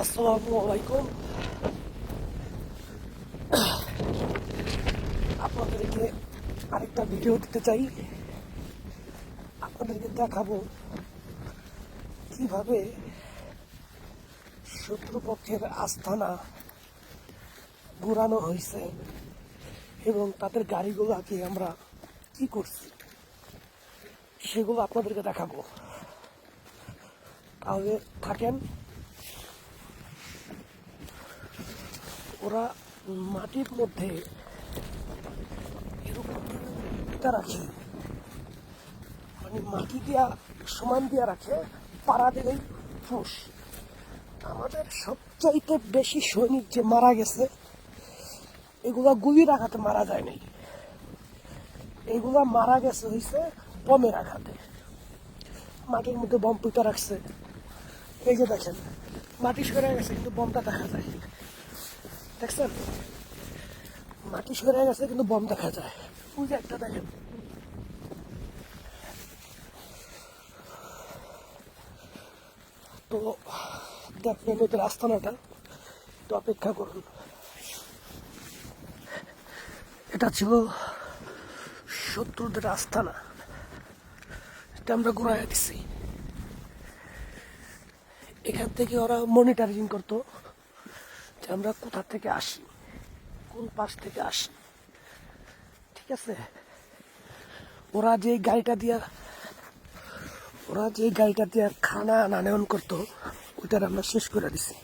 আসসালামু আলাইকুম। আপনাদেরকে আরেকটা ভিডিও দিতে চাই। আপনাদেরকে দেখাবো কিভাবে শত্রুপক্ষের আস্তানা ঘুরানো হয়েছে এবং তাদের গাড়িগুলোকে আমরা কি করছি সেগুলো আপনাদেরকে দেখাবো। তাহলে থাকেন। ওরা মাটির মধ্যে এরকম রাখে, মানে মাটি দিয়া সমান দিয়া রাখে, পাড়া দিলেই ফুস। আমাদের সবচাইতে বেশি সৈনিক যে মারা গেছে এগুলা গুলির আঘাতে মারা যায় নাই, এগুলা মারা গেছে হয়েছে বমের আঘাতে। মাটির মধ্যে বম পুঁতে রাখছে, এই যে দেখেন মাটি সরে গেছে কিন্তু বমটা দেখা যায়, দেখছেন? মাটি সরে গেছে কিন্তু বম দেখা যায়। ওই যে একটা দেখেন, তো দেখবেন ওদের আস্তানাটা, তো অপেক্ষা করুন। এটা ছিল শত্রুদের আস্তানা, এটা আমরা ঘুরাইয়া দিছি। এখান থেকে ওরা মনিটরিং করতো যে আমরা কোথা থেকে আসি, কোন পাশ থেকে আসি, ঠিক আছে? ওরা যে গাড়িটা দিয়া খানা আনয়ন করতো ওইটার আমরা শেষ করে দিছি।